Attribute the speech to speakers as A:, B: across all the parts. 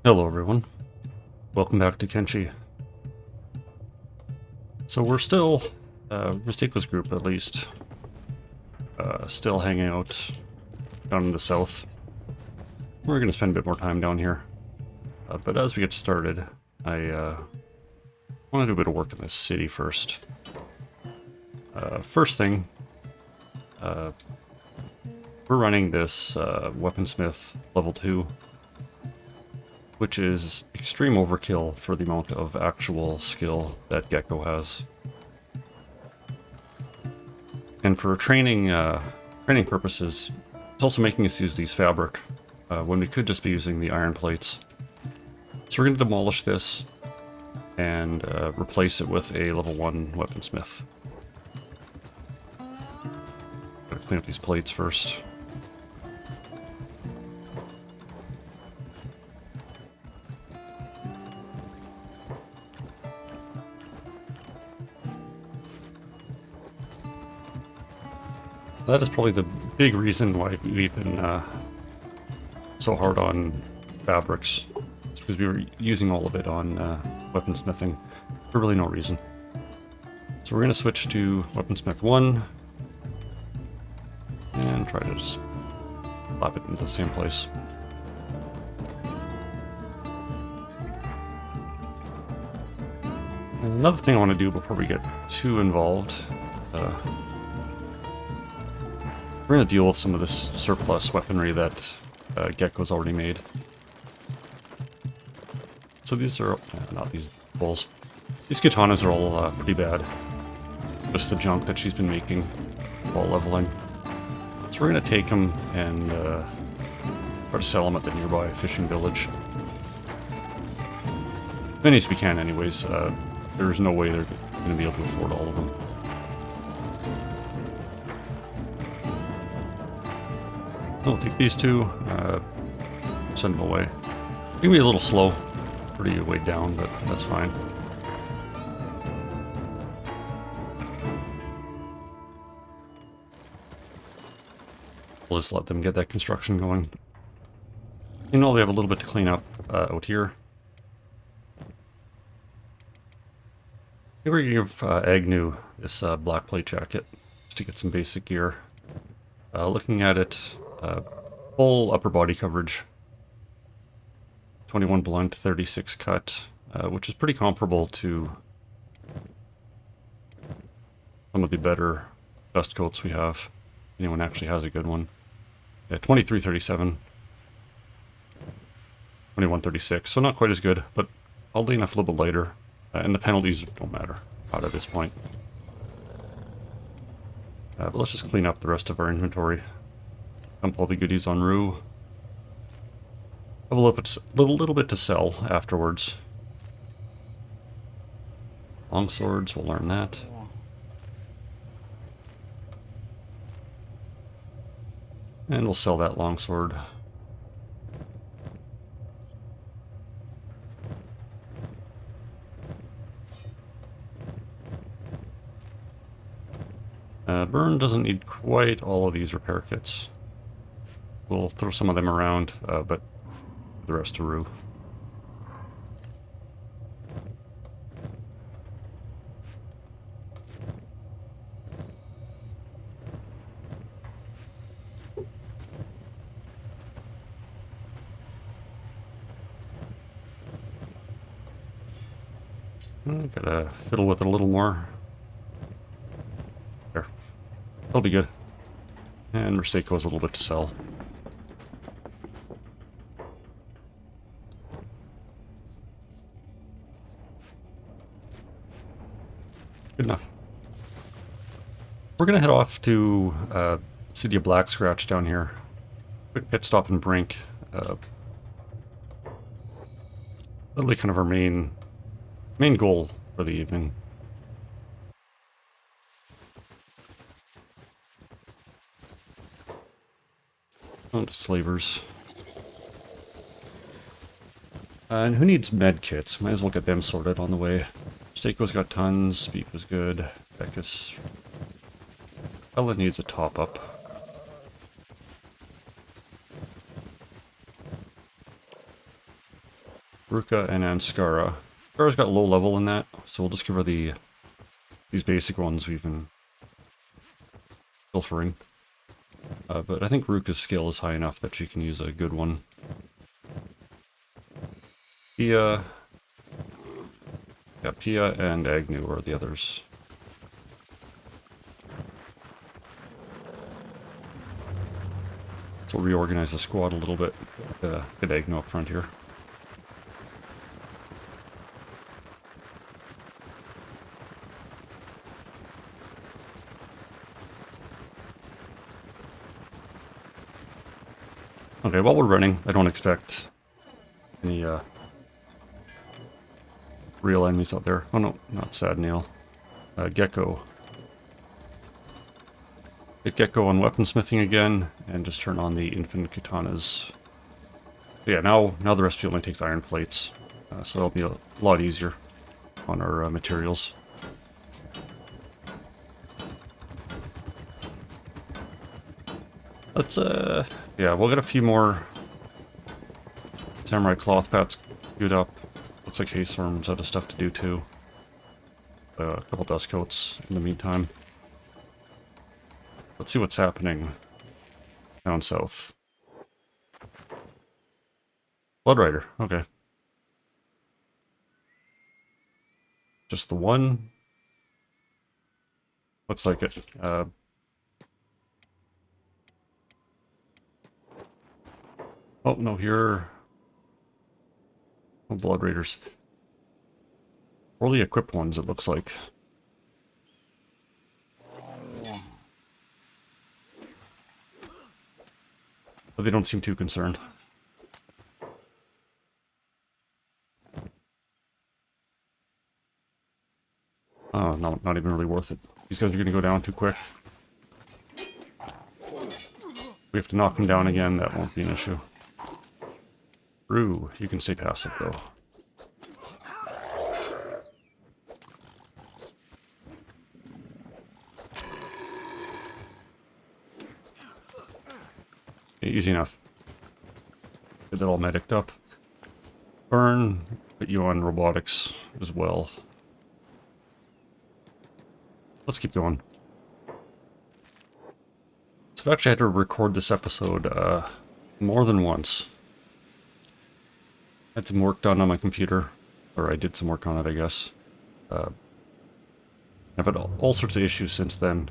A: Hello everyone, welcome back to Kenshi. So we're still, Mistako's group at least, still hanging out down in the south. We're going to spend a bit more time down here. But as we get started, I want to do a bit of work in this city first. First thing, we're running this weaponsmith level 2. Which is extreme overkill for the amount of actual skill that Gecko has. And for training purposes, it's also making us use these fabric when we could just be using the iron plates. So we're going to demolish this and replace it with a level 1 weaponsmith. Gotta clean up these plates first. That is probably the big reason why we've been so hard on fabrics. It's because we were using all of it on weaponsmithing for really no reason. So we're going to switch to weaponsmith 1 and try to just slap it into the same place. And another thing I want to do before we get too involved, we're going to deal with some of this surplus weaponry that Gecko's already made. So these are, not these bowls. These katanas are all pretty bad. Just the junk that she's been making while leveling. So we're going to take them and try to sell them at the nearby fishing village. As many as we can anyways. There's no way they're going to be able to afford all of them. I'll take these two, send them away. It's gonna be a little slow, pretty weighed down, but that's fine. We'll just let them get that construction going. You know, they have a little bit to clean up out here. Maybe we're gonna give Agnew this black plate jacket just to get some basic gear. Looking at it, full upper body coverage, 21 blunt, 36 cut, which is pretty comparable to some of the better dust coats we have. Anyone actually has a good one. Yeah, 23, 37, 21, 36, so not quite as good, but oddly enough a little bit lighter, and the penalties don't matter out at this point. But let's just clean up the rest of our inventory. Dump all the goodies on Rue. Have a little bit to sell afterwards. Long swords, we'll learn that. And we'll sell that longsword. Burn doesn't need quite all of these repair kits. We'll throw some of them around, but the rest to Rue. Gotta fiddle with it a little more. There. That'll be good. And Merseco has a little bit to sell. Good enough. We're gonna head off to City of Black Scratch down here. Quick pit stop in Brink. That'll be kind of our main goal for the evening. On to slavers. And who needs med kits? Might as well get them sorted on the way. Stako's got tons, Beep was good, Beckus. Ella needs a top up. Ruka and Anskara. Skara's got low level in that, so we'll just give her these basic ones we've been pilfering. But I think Ruka's skill is high enough that she can use a good one. Pia and Agnew are the others. So we'll reorganize the squad a little bit. Get Agnew up front here. Okay, while we're running, I don't expect any real enemies out there. Oh no, not Sad Nail. Gecko. Get Gecko on weaponsmithing again, and just turn on the infinite katanas. Yeah, now the recipe only takes iron plates, so that'll be a lot easier on our materials. Let's, yeah, we'll get a few more samurai cloth pats queued up. Looks like Haystorm's out of stuff to do too. A couple dust coats in the meantime. Let's see what's happening down south. Blood Rider, okay. Just the one? Looks like it. Oh, no, here... Oh, Blood Raiders. Poorly equipped ones, it looks like. But they don't seem too concerned. Oh, no, not even really worth it. These guys are going to go down too quick. We have to knock them down again, that won't be an issue. Rue, you can stay passive though. Okay, easy enough. Get that all mediced up. Burn, put you on robotics as well. Let's keep going. So I've actually had to record this episode more than once. I had some work done on my computer, or I did some work on it, I guess. I've had all sorts of issues since then.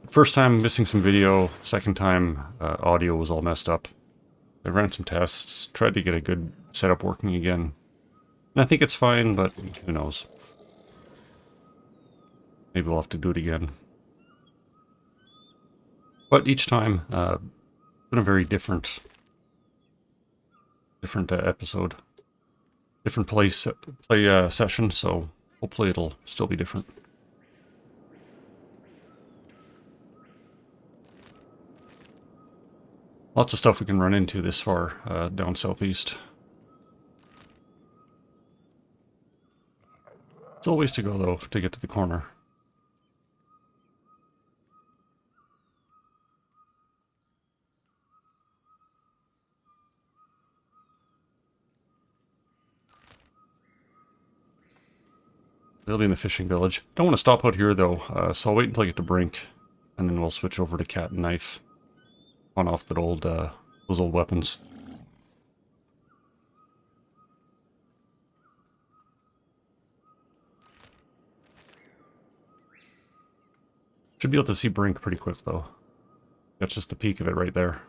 A: First time missing some video, second time audio was all messed up. I ran some tests, tried to get a good setup working again. And I think it's fine, but who knows. Maybe we'll have to do it again. But each time, it's been a very different episode. Different play session, so hopefully it'll still be different. Lots of stuff we can run into this far down southeast. Still a ways to go though to get to the corner. Building the fishing village. Don't want to stop out here though, so I'll wait until I get to Brink, and then we'll switch over to Cat and Knife. On off that old, those old weapons. Should be able to see Brink pretty quick though. That's just the peak of it right there.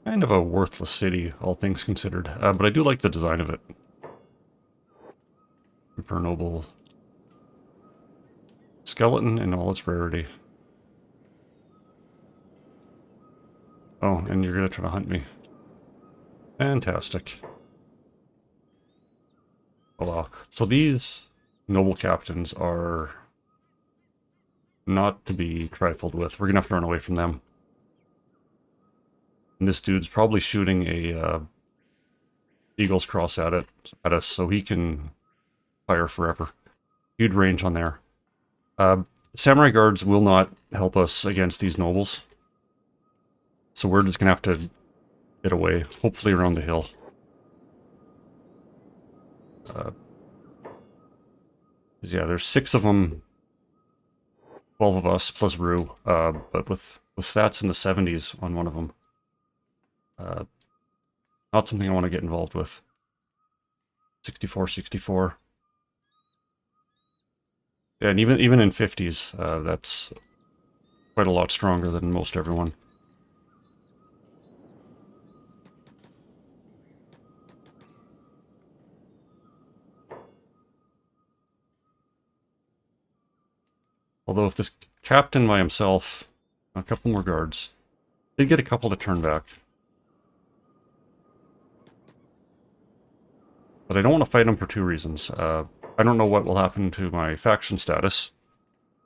A: Kind of a worthless city, all things considered, but I do like the design of it. Super noble. Skeleton in all its rarity. Oh, and you're gonna try to hunt me. Fantastic. Oh wow. So these noble captains are not to be trifled with. We're gonna have to run away from them. And this dude's probably shooting a Eagle's Cross at us so he can fire forever. huge range on there. Samurai guards will not help us against these nobles. So we're just going to have to get away, hopefully around the hill. Yeah, there's 6 of them, 12 of us, plus Rue, but with stats in the 70s on one of them. Not something I want to get involved with. 64, 64. Yeah, and even in 50s, that's quite a lot stronger than most everyone. Although if this captain by himself, a couple more guards, did get a couple to turn back. But I don't want to fight him for 2 reasons. I don't know what will happen to my faction status.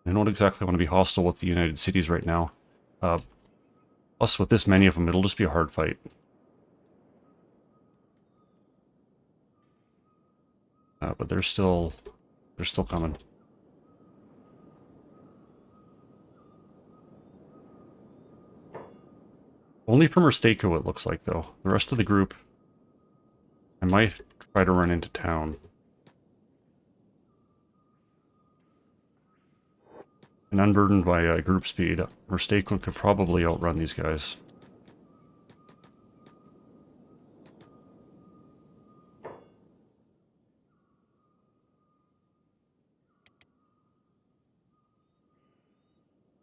A: I don't exactly want to be hostile with the United Cities right now. Plus, with this many of them, it'll just be a hard fight. But they're still coming. Only from Rosteko, it looks like, though. The rest of the group, I might try to run into town. And unburdened by group speed, Rosteko could probably outrun these guys.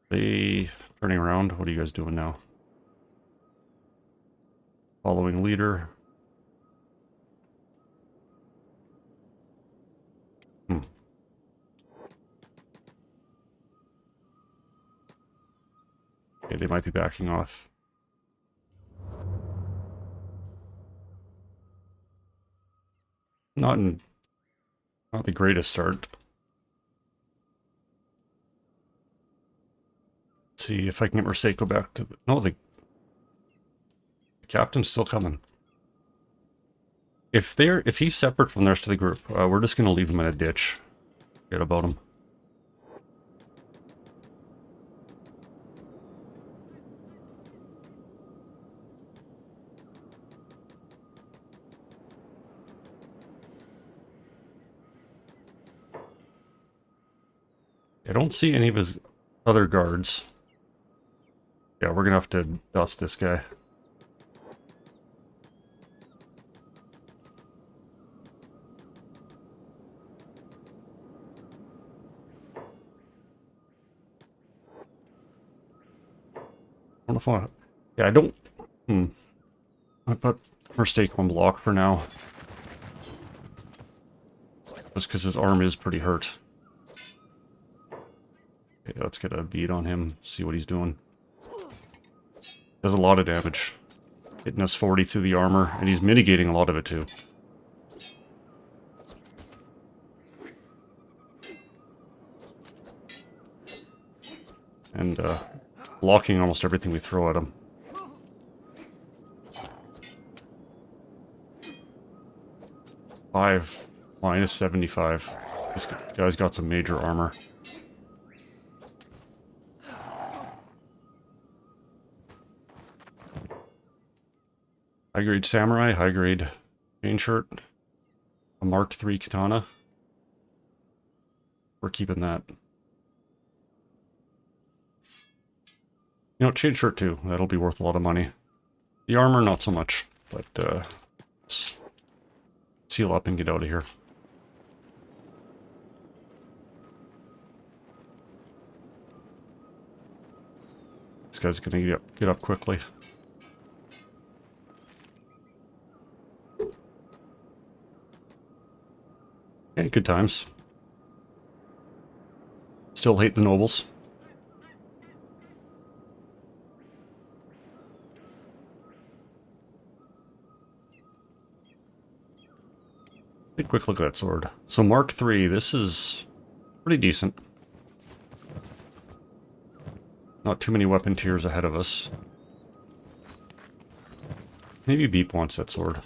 A: They turning around. What are you guys doing now? Following leader. Okay, they might be backing off. Not the greatest start. Let's see if I can get Rosteko back to the... No, the captain's still coming. If he's separate from the rest of the group, we're just going to leave him in a ditch. Forget about him. I don't see any of his other guards. Yeah, we're going to have to dust this guy. I don't know if I want to... Yeah, I don't... I put Mistake on block for now. Just because his arm is pretty hurt. Okay, let's get a bead on him, see what he's doing. Does a lot of damage. Hitting us 40 through the armor, and he's mitigating a lot of it too. And blocking almost everything we throw at him. -5, -75. This guy's got some major armor. High-grade samurai, high-grade chain shirt, a Mark III katana. We're keeping that. You know, chain shirt too. That'll be worth a lot of money. The armor, not so much. But let's seal up and get out of here. This guy's gonna get up quickly. Okay, good times. Still hate the nobles. Take a quick look at that sword. So Mark III, this is pretty decent. Not too many weapon tiers ahead of us. Maybe Beep wants that sword.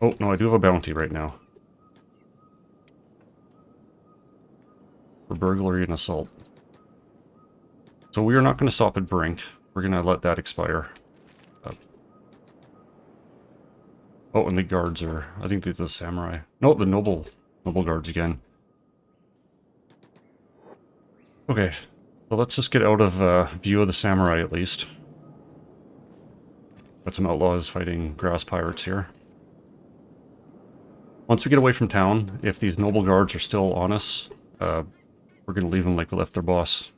A: Oh, no, I do have a bounty right now. For burglary and assault. So we are not going to stop at Brink. We're going to let that expire. Oh, and the guards are... I think they're the samurai. No, the noble guards again. Okay, so let's just get out of view of the samurai at least. Got some outlaws fighting grass pirates here. Once we get away from town, if these noble guards are still on us, we're going to leave them like we left their boss.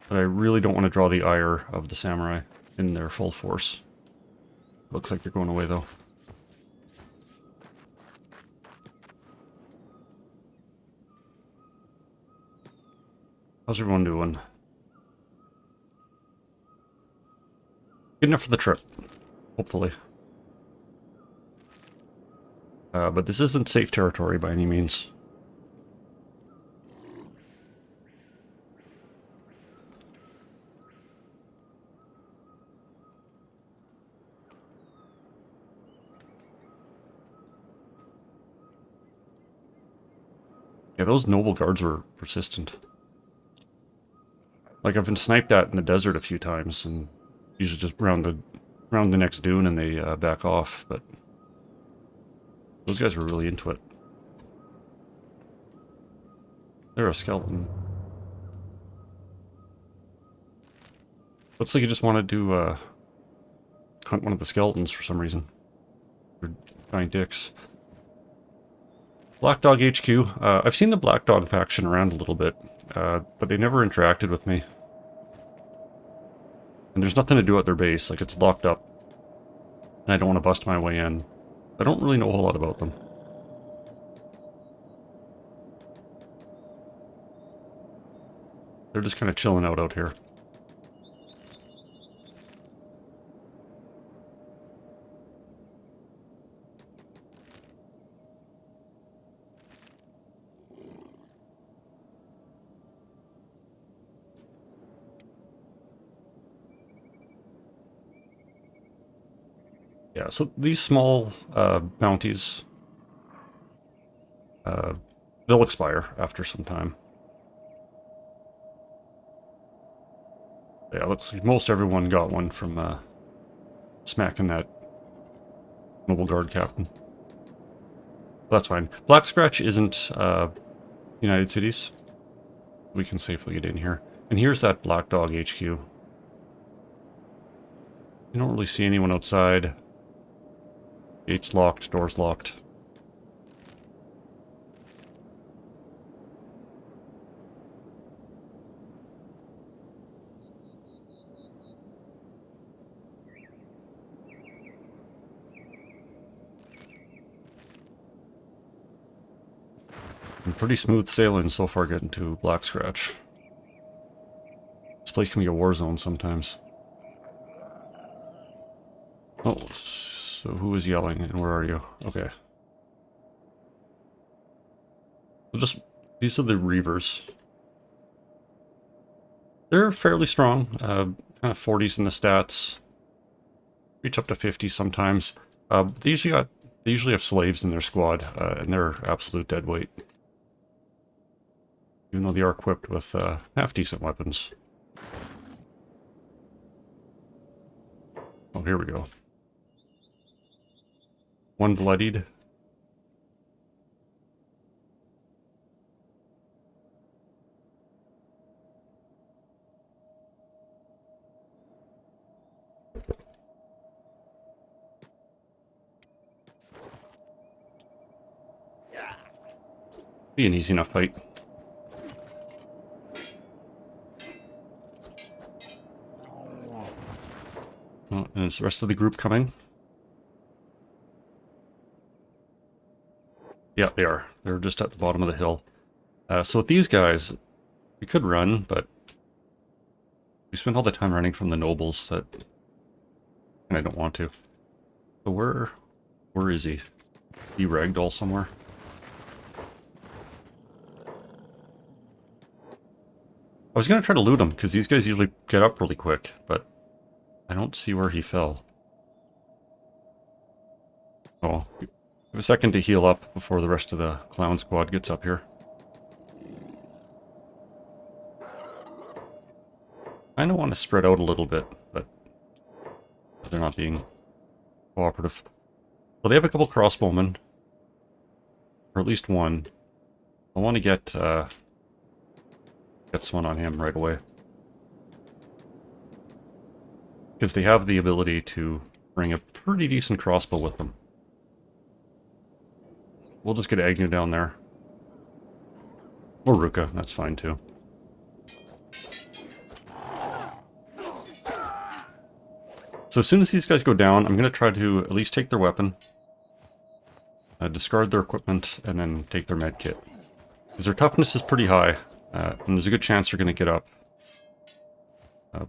A: But I really don't want to draw the ire of the samurai in their full force. Looks like they're going away though. How's everyone doing? Good enough for the trip, hopefully. But this isn't safe territory by any means. Yeah, those noble guards were persistent. Like, I've been sniped at in the desert a few times, and usually just round the next dune and they back off, but those guys were really into it. They're a skeleton. Looks like he just wanted to hunt one of the skeletons for some reason. They're giant dicks. Black Dog HQ. I've seen the Black Dog faction around a little bit, but they never interacted with me. And there's nothing to do at their base, like it's locked up. And I don't want to bust my way in. I don't really know a whole lot about them. They're just kind of chilling out here. Yeah, so these small bounties, they'll expire after some time. Yeah, looks like most everyone got one from smacking that noble guard captain. That's fine. Black Scratch isn't United Cities. We can safely get in here. And here's that Black Dog HQ. You don't really see anyone outside. Gates locked, doors locked. And pretty smooth sailing so far getting to Black Scratch. This place can be a war zone sometimes. Oh, so who is yelling and where are you? Okay. So just, these are the Reavers. They're fairly strong, kind of 40s in the stats. Reach up to 50 sometimes. They usually have slaves in their squad, and they're absolute dead weight. Even though they are equipped with half-decent weapons. Oh, here we go. One bloodied. Be an easy enough fight. Oh, and is the rest of the group coming? Yeah, they are. They're just at the bottom of the hill. So with these guys, we could run, but we spend all the time running from the nobles that... And I don't want to. So where is he? He ragdoll somewhere? I was going to try to loot him, because these guys usually get up really quick, but I don't see where he fell. Oh, give a second to heal up before the rest of the clown squad gets up here. I don't want to spread out a little bit, but they're not being cooperative. Well, they have a couple crossbowmen, or at least one. I want to get someone on him right away, because they have the ability to bring a pretty decent crossbow with them. We'll just get Agnew down there. Or Ruka, that's fine too. So as soon as these guys go down, I'm going to try to at least take their weapon, discard their equipment, and then take their med kit. Because their toughness is pretty high, and there's a good chance they're going to get up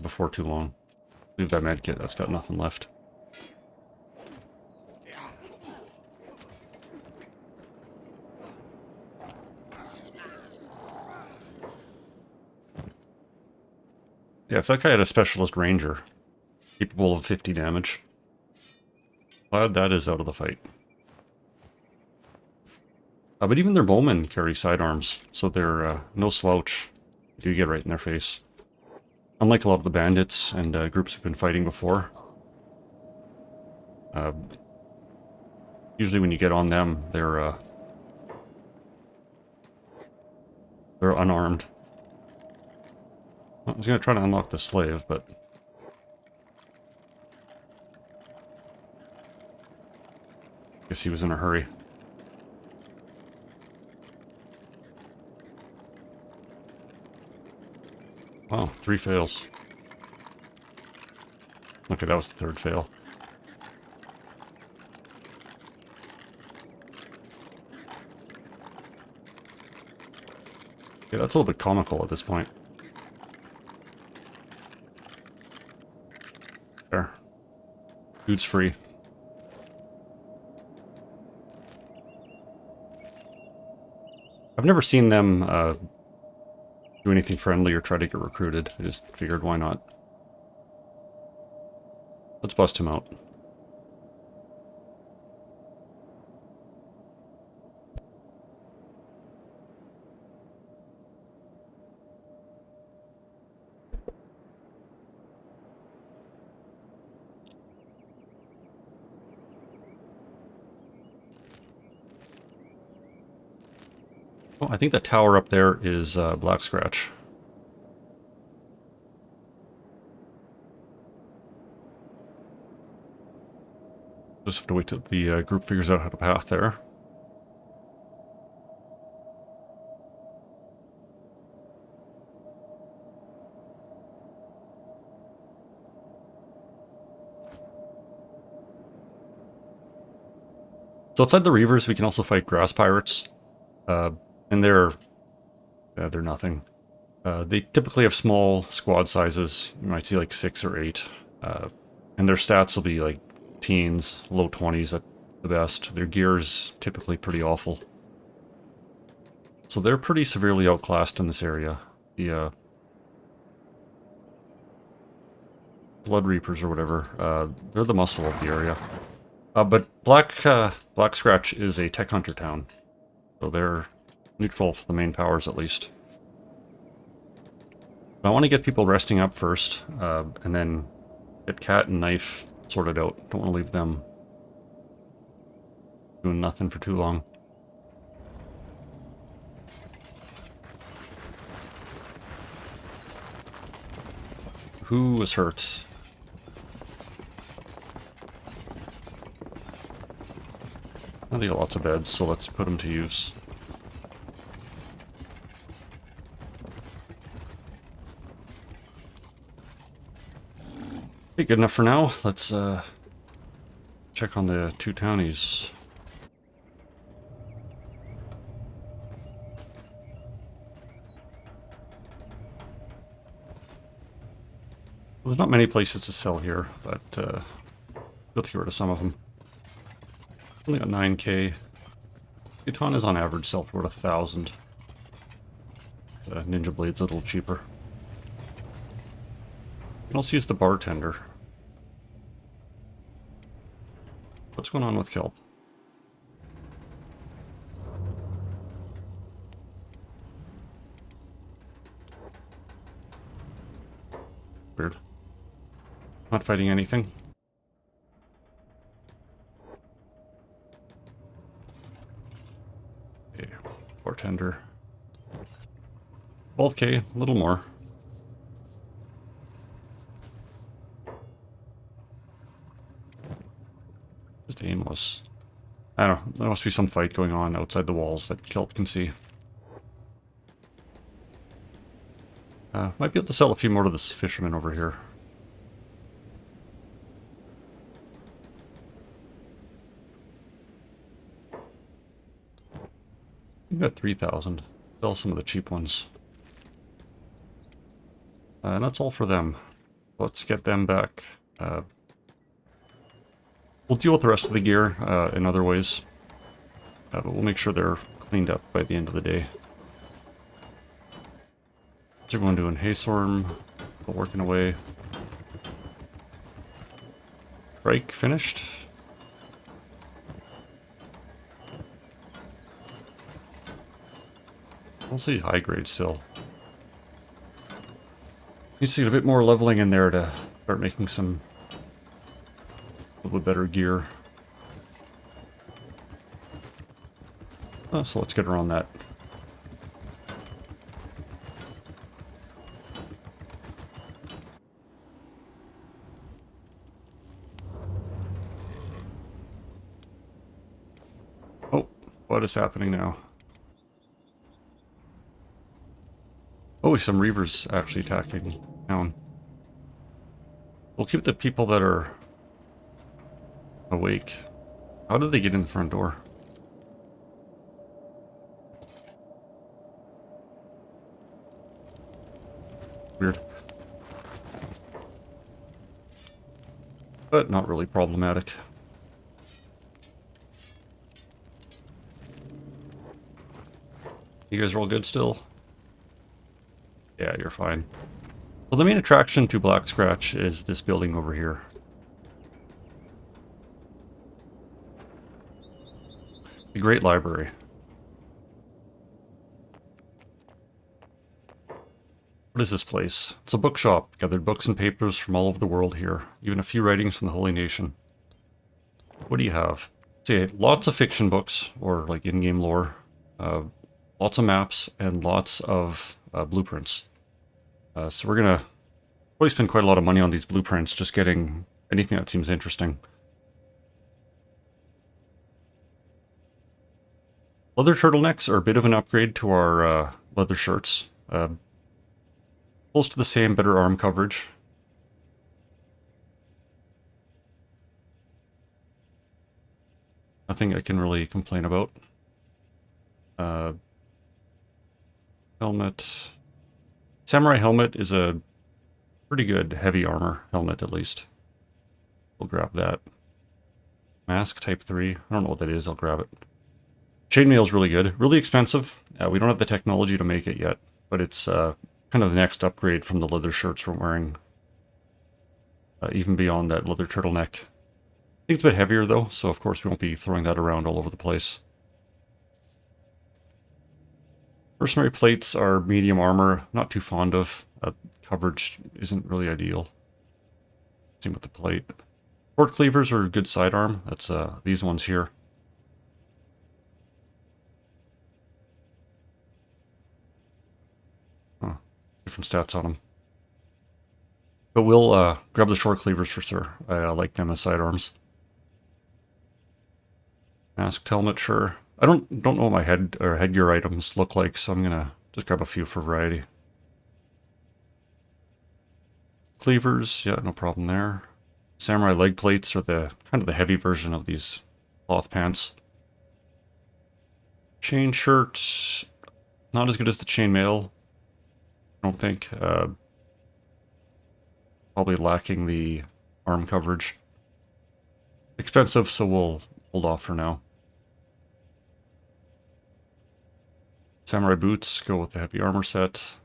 A: before too long. Leave that med kit, that's got nothing left. Yeah, so that guy had a specialist ranger, capable of 50 damage. Glad that is out of the fight. But even their bowmen carry sidearms, so they're no slouch. You do get right in their face. Unlike a lot of the bandits and groups we've been fighting before. Usually when you get on them, they're unarmed. I was going to try to unlock the slave, but... I guess he was in a hurry. Wow, 3 fails. Okay, that was the 3rd fail. Yeah, that's a little bit comical at this point. There. Dude's free. I've never seen them do anything friendly or try to get recruited. I just figured, why not? Let's bust him out. Oh, I think that tower up there is Black Scratch. Just have to wait till the group figures out how to path there. So outside the Reavers, we can also fight Grass Pirates. And they're nothing. They typically have small squad sizes. You might see like 6 or 8. And their stats will be like teens, low 20s at the best. Their gear's typically pretty awful. So they're pretty severely outclassed in this area. The Blood Reapers or whatever, they're the muscle of the area. But Black Scratch is a tech hunter town. So they're neutral for the main powers, at least. But I want to get people resting up first, and then get Cat and Knife sorted out. Don't want to leave them doing nothing for too long. Who was hurt? They got lots of beds, so let's put them to use. Okay, good enough for now. Let's check on the 2 townies. Well, there's not many places to sell here, but we'll have to get rid of some of them. Only got 9k. Katana's on average sell for about 1,000. Ninja Blade's a little cheaper. You can also use the bartender. What's going on with Kelp? Not fighting anything. Okay, bartender. 12k, a little more. Just aimless. I don't know, there must be some fight going on outside the walls that Kelp can see. Might be able to sell a few more to this fisherman over here. We've got 3,000. Sell some of the cheap ones. And that's all for them. Let's get them back. We'll deal with the rest of the gear in other ways. But we'll make sure they're cleaned up by the end of the day. What's everyone doing? Haystorm, working away. Break finished. I'll see high grade still. Need to get a bit more leveling in there to start making some a little bit better gear. So let's get around that. Oh, what is happening now? Oh, some Reavers actually attacking town. We'll keep the people that are awake. How did they get in the front door? Weird. But not really problematic. You guys are all good still? Yeah, you're fine. Well, the main attraction to Black Scratch is this building over here. A great library. What is this place? It's a bookshop. Gathered books and papers from all over the world here. Even a few writings from the Holy Nation. What do you have? See, lots of fiction books, or like in-game lore. Lots of maps, and lots of blueprints. So we're gonna probably spend quite a lot of money on these blueprints, just getting anything that seems interesting. Leather turtlenecks are a bit of an upgrade to our leather shirts. Close to the same, better arm coverage. Nothing I can really complain about. Helmet. Samurai helmet is a pretty good heavy armor helmet, at least. We'll grab that. Mask type 3. I don't know what that is. I'll grab it. Chainmail is really good. Really expensive. We don't have the technology to make it yet, but it's kind of the next upgrade from the leather shirts we're wearing. Even beyond that leather turtleneck. I think it's a bit heavier though, so of course we won't be throwing that around all over the place. Mercenary plates are medium armor, not too fond of. Coverage isn't really ideal. Same with the plate. Sword cleavers are good sidearm. That's these ones here. Huh. Different stats on them. But we'll grab the short cleavers for sure. I like them as sidearms. Masked helmet, sure. I don't know what my headgear items look like, so I'm gonna just grab a few for variety. Cleavers, yeah, no problem there. Samurai leg plates are the kind of the heavy version of these cloth pants. Chain shirt, not as good as the chainmail. I don't think. Probably lacking the arm coverage. Expensive, so we'll hold off for now. Samurai boots, go with the heavy armor set.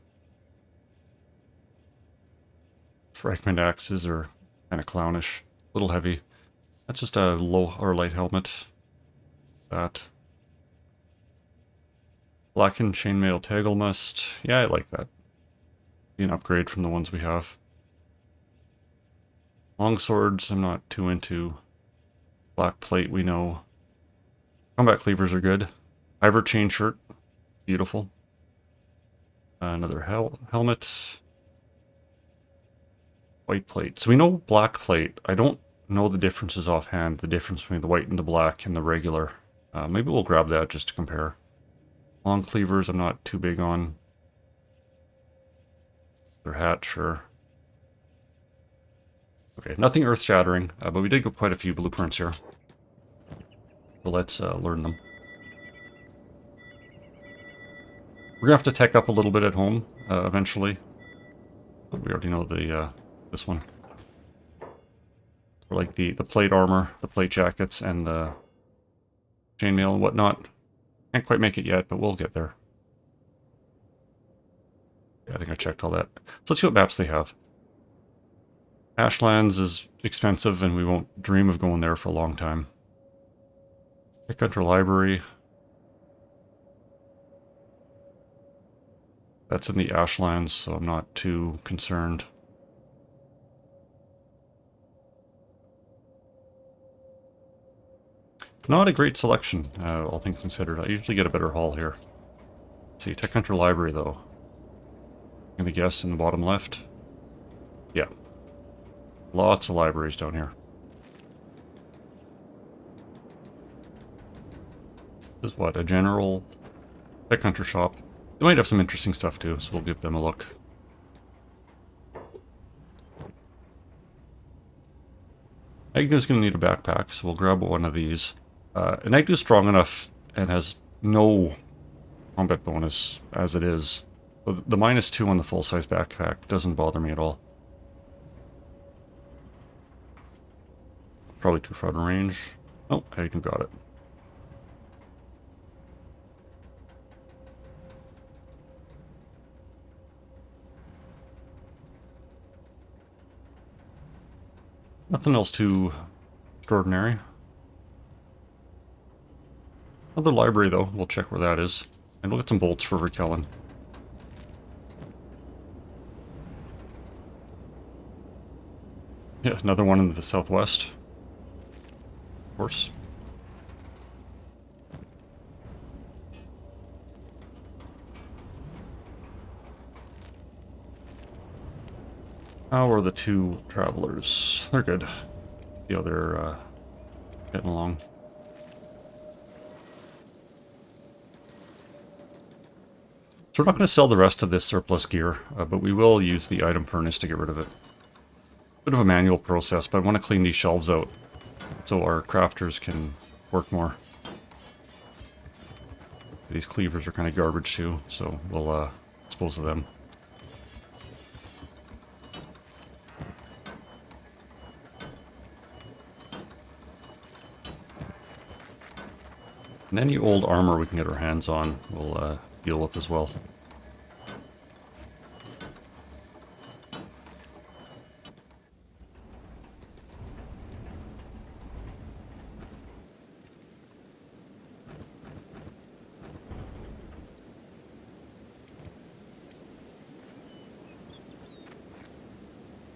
A: Fragment axes are kind of clownish. A little heavy. That's just a low or light helmet. That. Blackened chainmail taggle must. Yeah, I like that. Be an upgrade from the ones we have. Long swords, I'm not too into. Black plate, we know. Combat cleavers are good. Ivory chain shirt, beautiful. Another helmet. White plate. So we know black plate. I don't know the differences offhand, the difference between the white and the black and the regular. Maybe we'll grab that just to compare. Long cleavers, I'm not too big on. Their hat, sure. Okay, nothing earth-shattering, but we did get quite a few blueprints here. So let's learn them. We're gonna have to tech up a little bit at home eventually. We already know the this one. For like the plate armor, the plate jackets, and the chainmail and whatnot. Can't quite make it yet, but we'll get there. Yeah, I think I checked all that. So let's see what maps they have. Ashlands is expensive, and we won't dream of going there for a long time. Pick Hunter Library. That's in the Ashlands, so I'm not too concerned. Not a great selection, all things considered. I usually get a better haul here. Let's see, Tech Hunter Library, though. I'm gonna guess in the bottom left. Yeah. Lots of libraries down here. This is what, a general Tech Hunter shop. They might have some interesting stuff too, so we'll give them a look. Agnu's gonna need a backpack, so we'll grab one of these. And Agnu's strong enough and has no combat bonus as it is. So the -2 on the full-size backpack doesn't bother me at all. Probably too far to range. Oh, Agnu got it. Nothing else too extraordinary. Another library, though. We'll check where that is. And we'll get some bolts for Raquelin. Yeah, another one in the southwest. Of course. How are the two travelers? They're good. Yeah, they're getting along. So we're not going to sell the rest of this surplus gear, but we will use the item furnace to get rid of it. Bit of a manual process, but I want to clean these shelves out so our crafters can work more. These cleavers are kind of garbage too, so we'll dispose of them. And any old armor we can get our hands on, we'll deal with as well.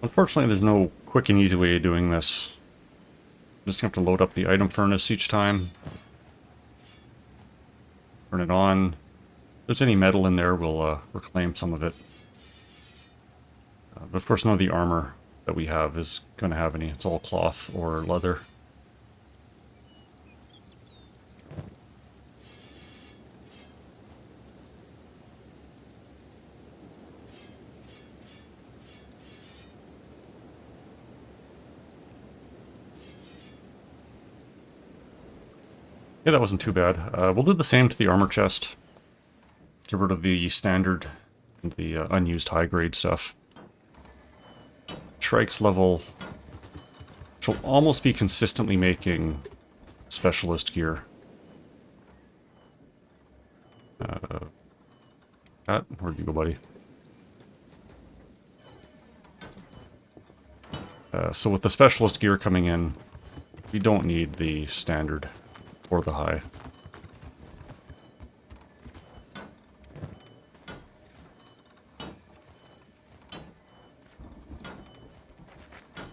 A: Unfortunately, there's no quick and easy way of doing this. Just have to load up the item furnace each time. Turn it on. If there's any metal in there, we'll reclaim some of it. But of course, none of the armor that we have is going to have any. It's all cloth or leather. Yeah, that wasn't too bad. We'll do the same to the armor chest. Get rid of the standard and the unused high-grade stuff. Shrike's level she'll almost be consistently making specialist gear. Pat, where'd you go, buddy? So with the specialist gear coming in, we don't need the standard or the high.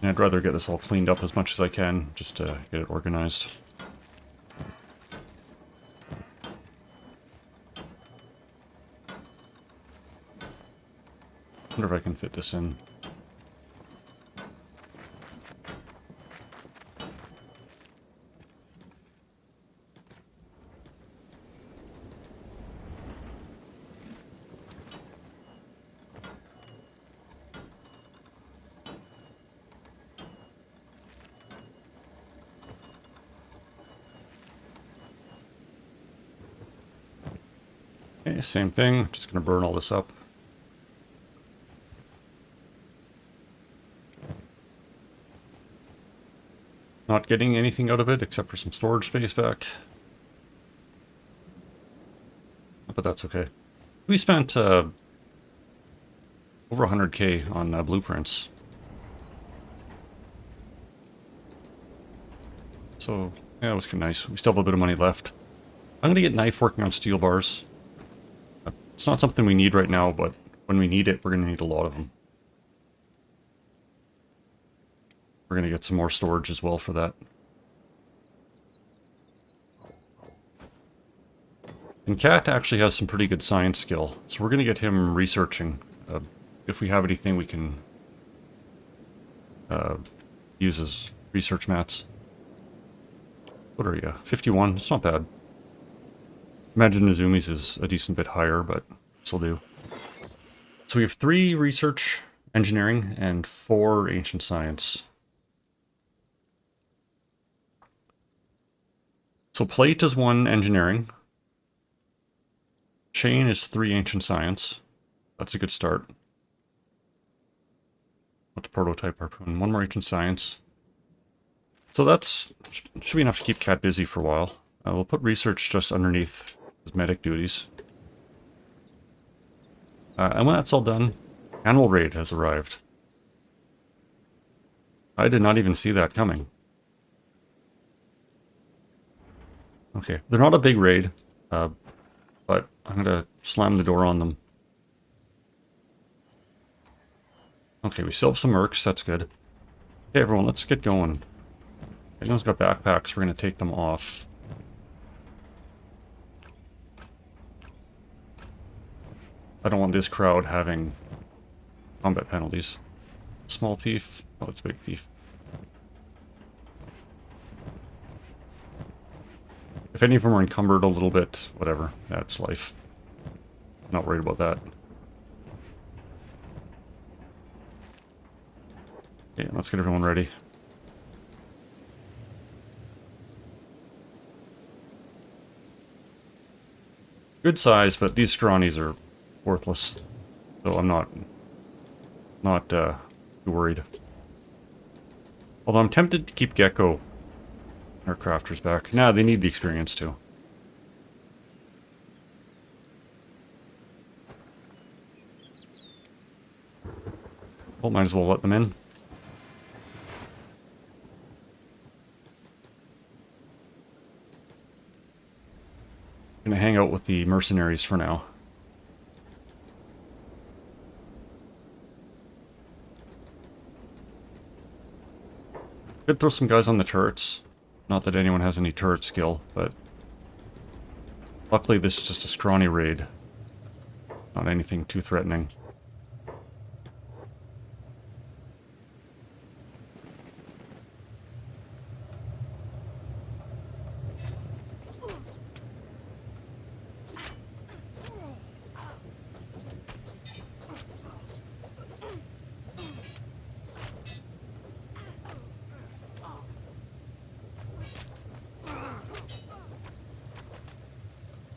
A: And I'd rather get this all cleaned up as much as I can, just to get it organized. Wonder if I can fit this in. Okay, same thing. Just gonna burn all this up. Not getting anything out of it except for some storage space back. But that's okay. We spent over 100k on blueprints. So, yeah, it was kind of nice. We still have a bit of money left. I'm going to get knife working on steel bars. It's not something we need right now, but when we need it, we're going to need a lot of them. We're going to get some more storage as well for that. And Cat actually has some pretty good science skill, so we're going to get him researching. If we have anything we can use as research mats. What are you? 51? It's not bad. Imagine Izumi's is a decent bit higher, but this'll do. So we have 3 research engineering and 4 ancient science. So plate is 1 engineering. Chain is 3 ancient science. That's a good start. What's prototype harpoon? 1 more ancient science. So that's should be enough to keep Cat busy for a while. We'll put research just underneath his medic duties. And when that's all done, Animal Raid has arrived. I did not even see that coming. Okay, they're not a big raid, but I'm gonna slam the door on them. Okay, we still have some mercs, that's good. Okay, everyone, let's get going. Everyone's got backpacks, we're gonna take them off. I don't want this crowd having combat penalties. Small thief. Oh, it's a big thief. If any of them are encumbered a little bit, whatever. That's life. Not worried about that. Okay, let's get everyone ready. Good size, but these scrawnies are worthless. So I'm not too worried. Although I'm tempted to keep Gecko, our crafters, back. Nah, they need the experience too. Well, might as well let them in. Gonna hang out with the mercenaries for now. Could throw some guys on the turrets. Not that anyone has any turret skill, but luckily this is just a scrawny raid. Not anything too threatening.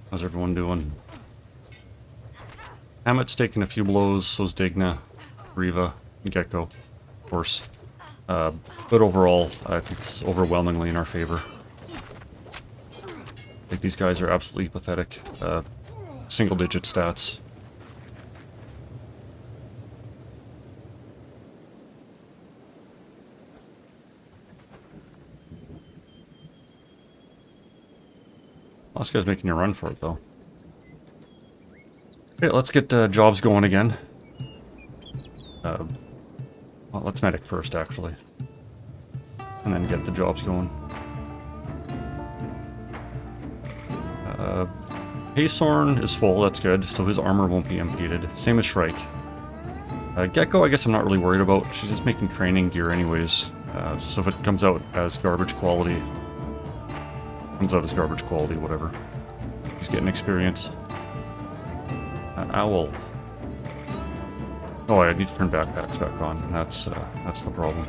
A: How's everyone doing? Hammett's taking a few blows, so's Digna, Riva, and Gecko, of course. But overall, I think it's overwhelmingly in our favor. I think these guys are absolutely pathetic. Single-digit stats. Last guy's making a run for it, though. Okay, let's get jobs going again. Well, let's medic first, actually. And then get the jobs going. Haysorn is full, that's good, so his armor won't be impeded. Same as Shrike. Gecko, I guess I'm not really worried about. She's just making training gear anyways. So if it comes out as garbage quality... whatever. He's getting experience. Owl. Oh, I need to turn backpacks back on. That's the problem.